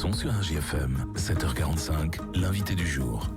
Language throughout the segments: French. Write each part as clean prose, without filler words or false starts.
sont sur RJFM, 7h45, l'invité du jour.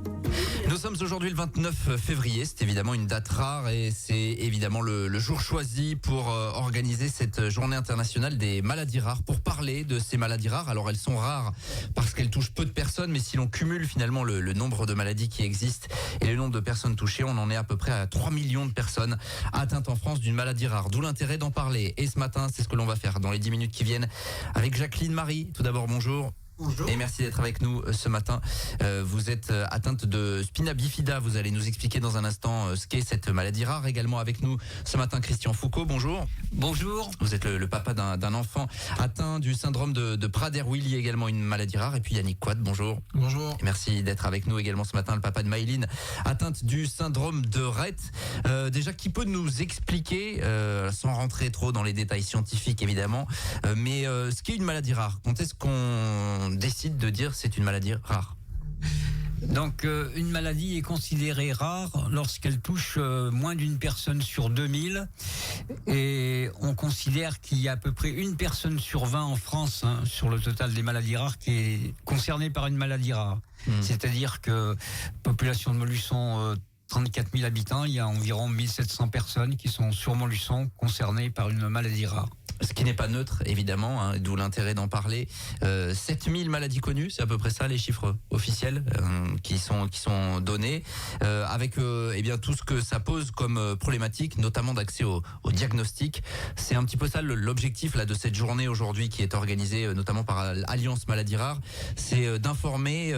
Nous sommes aujourd'hui le 29 février, c'est évidemment une date rare et c'est évidemment le jour choisi pour organiser cette journée internationale des maladies rares, pour parler de ces maladies rares. Alors elles sont rares parce qu'elles touchent peu de personnes, mais si l'on cumule finalement le nombre de maladies qui existent et le nombre de personnes touchées, on en est à peu près à 3 millions de personnes atteintes en France d'une maladie rare. D'où l'intérêt d'en parler. Et ce matin, c'est ce que l'on va faire dans les 10 minutes qui viennent avec Jacqueline Marie. Tout d'abord, bonjour. Bonjour. Et merci d'être avec nous ce matin. Vous êtes atteinte de spina bifida. Vous allez nous expliquer dans un instant ce qu'est cette maladie rare. Également avec nous ce matin, Christian Foucault. Bonjour. Bonjour. Vous êtes le papa d'un enfant atteint du syndrome de Prader-Willi, également une maladie rare. Et puis Yannick Quad, bonjour. Bonjour. Et merci d'être avec nous également ce matin, le papa de Maëline, atteinte du syndrome de Rett. Déjà, qui peut nous expliquer, sans rentrer trop dans les détails scientifiques évidemment, mais ce qu'est une maladie rare? Quand est-ce qu'on décide de dire c'est une maladie rare? Donc une maladie est considérée rare lorsqu'elle touche moins d'une personne sur 2000 et on considère qu'il y a à peu près une personne sur 20 en France, sur le total des maladies rares, qui est concernée par une maladie rare. C'est-à-dire que population de Montluçon, 34 000 habitants, il y a environ 1700 personnes qui sont sur Montluçon concernées par une maladie rare. Ce qui n'est pas neutre, évidemment, d'où l'intérêt d'en parler. 7000 maladies connues, c'est à peu près ça les chiffres officiels qui sont donnés, avec eh bien tout ce que ça pose comme problématique, notamment d'accès au diagnostic. C'est un petit peu ça l'objectif là de cette journée aujourd'hui qui est organisée notamment par Alliance Maladies Rares, c'est d'informer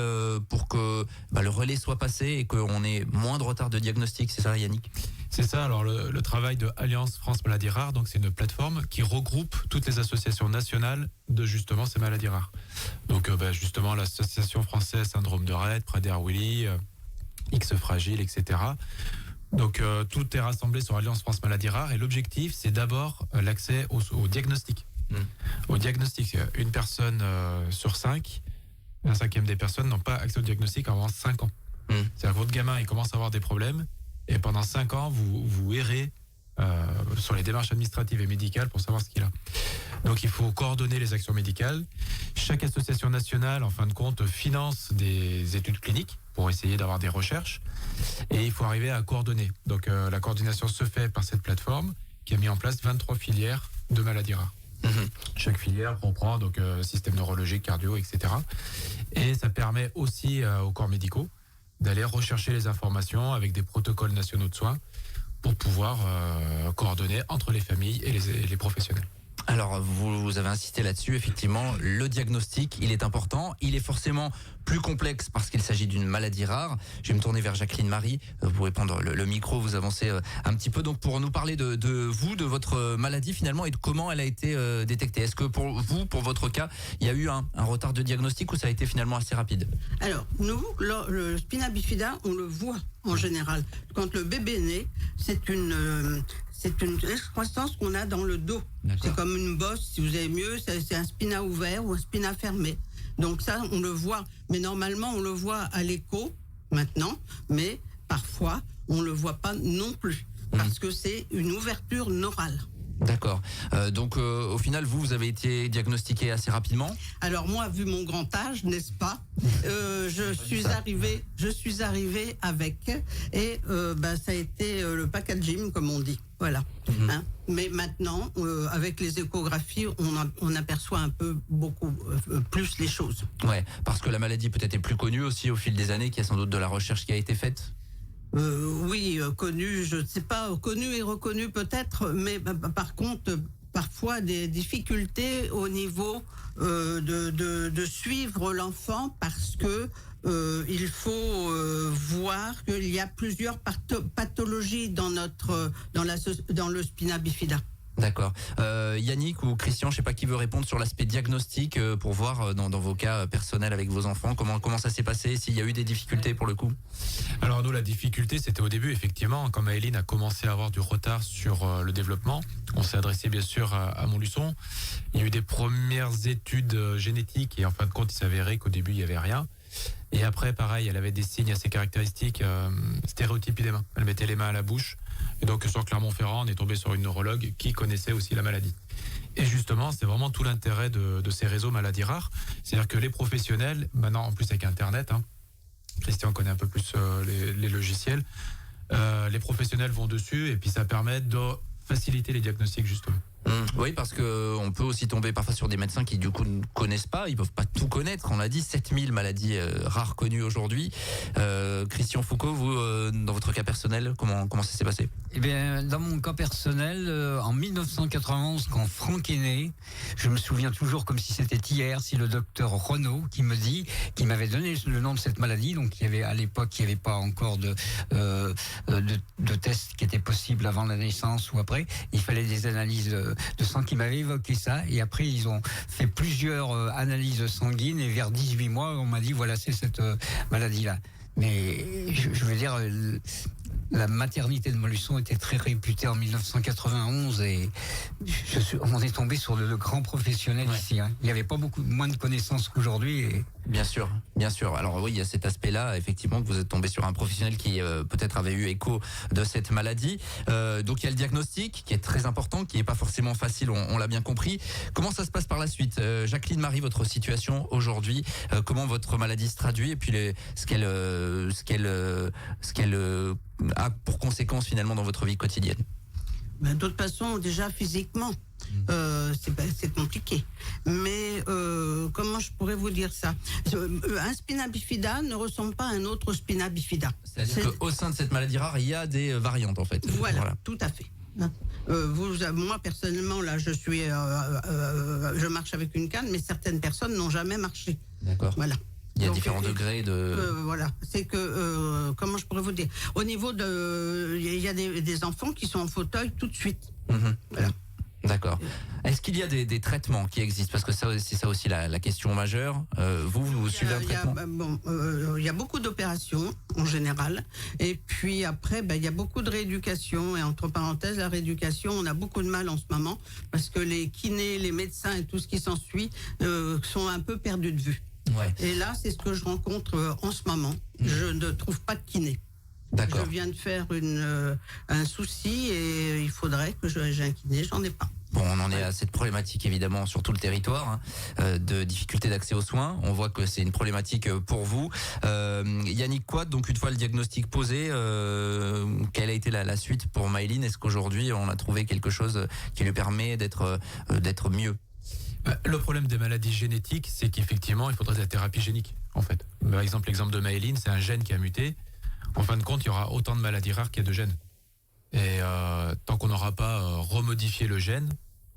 pour que le relais soit passé et qu'on ait moins de retard de diagnostic. C'est ça, Yannick? C'est ça, alors le travail de Alliance France Maladies Rares, donc c'est une plateforme qui regroupe toutes les associations nationales de justement ces maladies rares. Donc justement l'association française syndrome de Rett, Prader-Willi, X fragile, etc. Donc tout est rassemblé sur Alliance France Maladies Rares et l'objectif c'est d'abord l'accès au diagnostic. Au diagnostic, une personne sur 5, un cinquième des personnes n'ont pas accès au diagnostic avant 5 ans. C'est-à-dire que votre gamin il commence à avoir des problèmes et pendant 5 ans vous errez sur les démarches administratives et médicales pour savoir ce qu'il a. Donc il faut coordonner les actions médicales. Chaque association nationale, en fin de compte, finance des études cliniques pour essayer d'avoir des recherches et il faut arriver à coordonner. Donc la coordination se fait par cette plateforme qui a mis en place 23 filières de maladies rares. Chaque filière comprend donc système neurologique, cardio, etc. Et ça permet aussi aux corps médicaux d'aller rechercher les informations avec des protocoles nationaux de soins pour pouvoir coordonner entre les familles et les professionnels. Alors, vous avez insisté là-dessus, effectivement, le diagnostic, il est important. Il est forcément plus complexe parce qu'il s'agit d'une maladie rare. Je vais me tourner vers Jacqueline Marie. Vous pouvez prendre le micro, vous avancez un petit peu. Donc, pour nous parler de vous, de votre maladie finalement et de comment elle a été détectée. Est-ce que pour vous, pour votre cas, il y a eu un retard de diagnostic ou ça a été finalement assez rapide? Alors, nous, le spina bifida, on le voit en général. Quand le bébé naît, c'est une excroissance qu'on a dans le dos. D'accord. C'est comme une bosse, si vous avez mieux, c'est un spina ouvert ou un spina fermé. Donc ça, on le voit. Mais normalement, on le voit à l'écho, maintenant. Mais parfois, on le voit pas non plus. Parce que c'est une ouverture neurale. D'accord. Donc, au final, vous avez été diagnostiqué assez rapidement? Alors moi, vu mon grand âge, n'est-ce pas, je suis arrivée avec et ça a été le packaging, comme on dit. Voilà. Mais maintenant, avec les échographies, on aperçoit un peu beaucoup plus les choses. Ouais, parce que la maladie peut-être est plus connue aussi au fil des années, qu'il y a sans doute de la recherche qui a été faite. Oui, connu, je ne sais pas, connu et reconnu peut-être, mais par contre, parfois des difficultés au niveau de suivre l'enfant parce que il faut voir qu'il y a plusieurs pathologies dans le spina bifida. D'accord. Yannick ou Christian, je sais pas qui veut répondre sur l'aspect diagnostic pour voir dans vos cas personnels avec vos enfants comment ça s'est passé, s'il y a eu des difficultés pour le coup. Alors nous, la difficulté, c'était au début, effectivement, quand Maëline a commencé à avoir du retard sur le développement. On s'est adressé bien sûr à Montluçon. Il y a eu des premières études génétiques et en fin de compte, il s'avérait qu'au début, il n'y avait rien. Et après, pareil, elle avait des signes assez caractéristiques, stéréotypie des mains. Elle mettait les mains à la bouche. Et donc, sur Clermont-Ferrand, on est tombé sur une neurologue qui connaissait aussi la maladie. Et justement, c'est vraiment tout l'intérêt de ces réseaux maladies rares. C'est-à-dire que les professionnels, maintenant en plus avec Internet, Christian connaît un peu plus les logiciels, les professionnels vont dessus et puis ça permet de faciliter les diagnostics justement. Oui, parce que on peut aussi tomber parfois sur des médecins qui du coup ne connaissent pas, ils peuvent pas tout connaître. On l'a dit, 7000 maladies rares connues aujourd'hui. Christian Foucault, vous, dans votre cas personnel, comment ça s'est passé? Eh bien, dans mon cas personnel, en 1991, quand Franck est né, je me souviens toujours comme si c'était hier, c'est le docteur Renaud qui m'avait donné le nom de cette maladie. Donc, à l'époque, il n'y avait pas encore de tests qui étaient possibles avant la naissance ou après. Il fallait des analyses de sang qui m'avaient évoqué ça. Et après, ils ont fait plusieurs analyses sanguines et vers 18 mois, on m'a dit, voilà, c'est cette maladie-là. Mais je veux dire, la maternité de Montluçon était très réputée en 1991 et on est tombé sur de grands professionnels ici. Il n'y avait pas moins de connaissances qu'aujourd'hui. Et... Bien sûr. Alors oui, il y a cet aspect-là, effectivement, que vous êtes tombé sur un professionnel qui peut-être avait eu écho de cette maladie. Donc il y a le diagnostic qui est très important, qui n'est pas forcément facile, on l'a bien compris. Comment ça se passe par la suite? Jacqueline Marie, votre situation aujourd'hui, comment votre maladie se traduit et puis ce qu'elle a pour conséquence finalement dans votre vie quotidienne? De toute façon, déjà physiquement, c'est compliqué. Mais comment je pourrais vous dire ça? Un spina bifida ne ressemble pas à un autre spina bifida. C'est-à-dire qu'au sein de cette maladie rare, il y a des variantes en fait. Voilà. Tout à fait. Moi personnellement, là, je marche avec une canne, mais certaines personnes n'ont jamais marché. D'accord. Voilà. Il y a différents degrés de... voilà, c'est que, comment je pourrais vous dire, au niveau de... Il y a des enfants qui sont en fauteuil tout de suite. Voilà. D'accord. Est-ce qu'il y a des traitements qui existent? Parce que c'est ça aussi la question majeure. Vous suivez un traitement? Il y a beaucoup d'opérations en général. Et puis après, il y a beaucoup de rééducation. Et entre parenthèses, la rééducation, on a beaucoup de mal en ce moment. Parce que les kinés, les médecins et tout ce qui s'ensuit sont un peu perdus de vue. Ouais. Et là, c'est ce que je rencontre en ce moment. Je ne trouve pas de kiné. D'accord. Je viens de faire un souci et il faudrait que j'ai un kiné, j'en ai pas. Bon, on en est à cette problématique évidemment sur tout le territoire de difficulté d'accès aux soins. On voit que c'est une problématique pour vous. Yannick Quad, donc une fois le diagnostic posé, quelle a été la suite pour Maëline? Est-ce qu'aujourd'hui on a trouvé quelque chose qui lui permet d'être mieux? Le problème des maladies génétiques, c'est qu'effectivement, il faudrait de la thérapie génique, en fait. Par exemple, l'exemple de Maëline, c'est un gène qui a muté. En fin de compte, il y aura autant de maladies rares qu'il y a de gènes. Et tant qu'on n'aura pas remodifié le gène,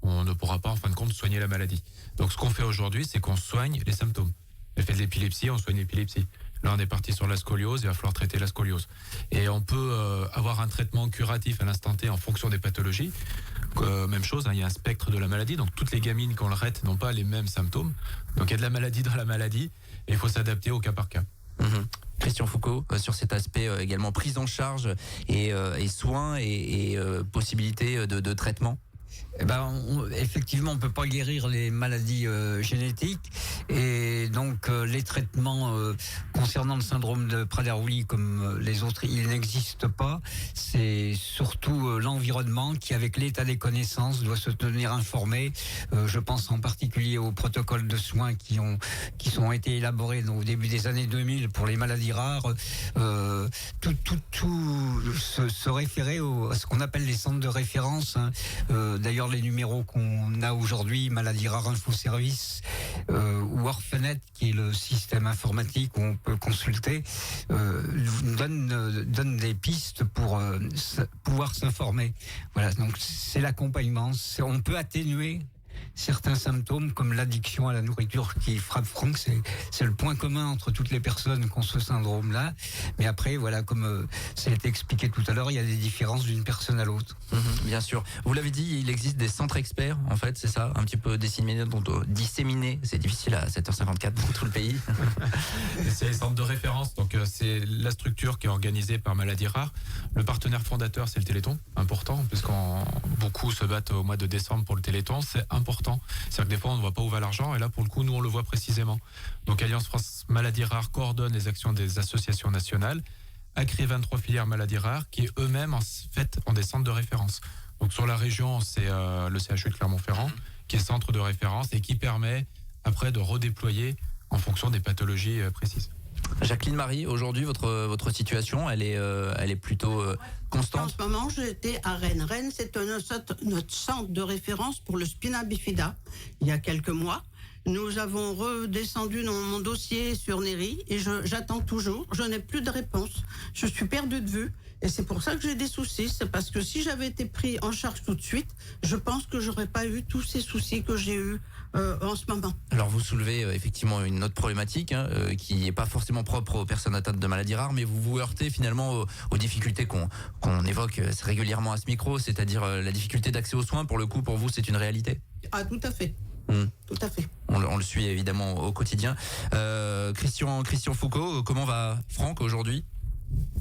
on ne pourra pas, en fin de compte, soigner la maladie. Donc, ce qu'on fait aujourd'hui, c'est qu'on soigne les symptômes. Elle fait de l'épilepsie, on soigne l'épilepsie. Là, on est parti sur la scoliose, il va falloir traiter la scoliose. Et on peut avoir un traitement curatif à l'instant T en fonction des pathologies. Même chose, il y a un spectre de la maladie, donc toutes les gamines qu'on le rate n'ont pas les mêmes symptômes. Donc il y a de la maladie dans la maladie, et il faut s'adapter au cas par cas. Christian Foucault, sur cet aspect également prise en charge et soins et possibilités de traitement? Effectivement, on peut pas guérir les maladies génétiques et donc les traitements concernant le syndrome de Prader-Willi comme les autres, il n'existe pas. C'est surtout l'environnement qui, avec l'état des connaissances, doit se tenir informé. Je pense en particulier aux protocoles de soins qui ont été élaborés au début des années 2000 pour les maladies rares. Tout se référer à ce qu'on appelle les centres de référence. D'ailleurs, les numéros qu'on a aujourd'hui, Maladies Rares Info Service ou Orphanet, qui est le système informatique où on peut consulter, donne des pistes pour pouvoir s'informer. Voilà, donc c'est l'accompagnement. On peut atténuer certains symptômes comme l'addiction à la nourriture qui frappe Franck, c'est le point commun entre toutes les personnes qui ont ce syndrome-là. Mais après, voilà, comme ça a été expliqué tout à l'heure, il y a des différences d'une personne à l'autre. Bien sûr. Vous l'avez dit, il existe des centres experts, en fait, c'est ça, un petit peu disséminés. C'est difficile à 7h54 dans tout le pays. C'est les centres de référence, donc c'est la structure qui est organisée par Maladies Rares. Le partenaire fondateur, c'est le Téléthon, important, puisqu'on beaucoup se battent au mois de décembre pour le Téléthon, c'est important. C'est-à-dire que des fois, on ne voit pas où va l'argent, et là, pour le coup, nous, on le voit précisément. Donc, Alliance France Maladies Rares coordonne les actions des associations nationales, a créé 23 filières maladies rares, qui eux-mêmes, en fait, ont des centres de référence. Donc, sur la région, c'est le CHU de Clermont-Ferrand, qui est centre de référence et qui permet après de redéployer en fonction des pathologies précises. Jacqueline Marie, aujourd'hui votre situation, elle est plutôt En constante. ce moment, j'étais à Rennes. Rennes, c'est notre centre de référence pour le spina bifida. Il y a quelques mois, nous avons redescendu dans mon dossier sur Néry et j'attends toujours. Je n'ai plus de réponse. Je suis perdue de vue. Et c'est pour ça que j'ai des soucis. C'est parce que si j'avais été pris en charge tout de suite, je pense que j'aurais pas eu tous ces soucis que j'ai eus en ce moment. Alors vous soulevez effectivement une autre problématique qui n'est pas forcément propre aux personnes atteintes de maladies rares, mais vous vous heurtez finalement aux difficultés qu'on évoque régulièrement à ce micro, c'est-à-dire la difficulté d'accès aux soins. Pour le coup, pour vous, c'est une réalité. Ah, tout à fait. Tout à fait. On le suit évidemment au quotidien. Christian Foucault, comment va Franck aujourd'hui ?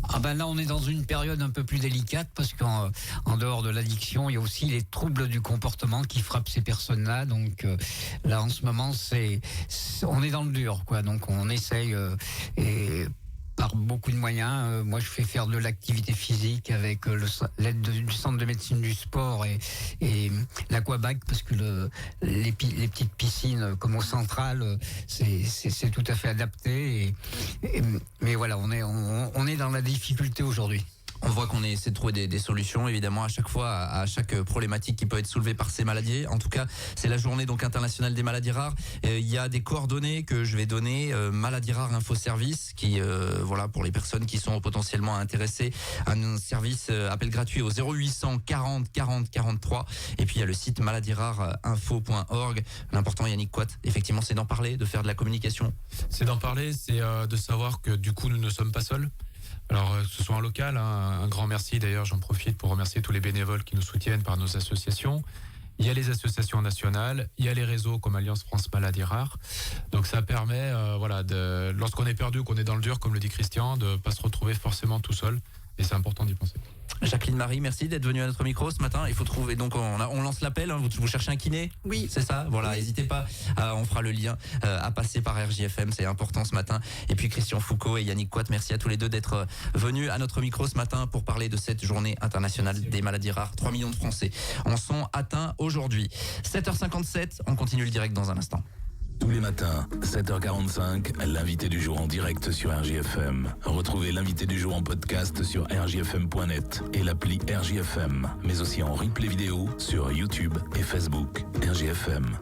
Ah ben là, on est dans une période un peu plus délicate parce qu'en dehors de l'addiction, il y a aussi les troubles du comportement qui frappent ces personnes-là. Donc là, en ce moment, on est dans le dur, quoi. Donc on essaye et par beaucoup de moyens. Moi, je fais faire de l'activité physique avec l'aide du centre de médecine du sport et l'aquabac parce que les petites piscines comme au central, c'est tout à fait adapté. Mais voilà, on est dans la difficulté aujourd'hui. On voit qu'on essaie de trouver des solutions, évidemment, à chaque fois, à chaque problématique qui peut être soulevée par ces maladies. En tout cas, c'est la journée donc internationale des maladies rares. Il y a des coordonnées que je vais donner. Maladies rares info service, qui, voilà, pour les personnes qui sont potentiellement intéressées, un service appel gratuit au 0800 40 40 43. Et puis il y a le site maladiesraresinfo.org. L'important, Yannick Coat, effectivement, c'est d'en parler, de faire de la communication. C'est d'en parler, c'est de savoir que du coup, nous ne sommes pas seuls. Alors, que ce soit en local, un grand merci d'ailleurs, j'en profite pour remercier tous les bénévoles qui nous soutiennent par nos associations. Il y a les associations nationales, il y a les réseaux comme Alliance France Maladies Rares. Donc ça permet, lorsqu'on est perdu, qu'on est dans le dur, comme le dit Christian, de ne pas se retrouver forcément tout seul. Et c'est important d'y penser. Jacqueline Marie, merci d'être venue à notre micro ce matin. Il faut trouver, donc on lance l'appel, vous cherchez un kiné ? Oui. C'est ça, voilà, Oui. n'hésitez pas, on fera le lien à passer par RJFM, c'est important ce matin. Et puis Christian Foucault et Yannick Coat, merci à tous les deux d'être venus à notre micro ce matin pour parler de cette journée internationale des maladies rares. 3 millions de Français en sont atteints aujourd'hui. 7h57, on continue le direct dans un instant. Tous les matins, 7h45, l'invité du jour en direct sur RJFM. Retrouvez l'invité du jour en podcast sur rjfm.net et l'appli RJFM, mais aussi en replay vidéo sur YouTube et Facebook. RJFM.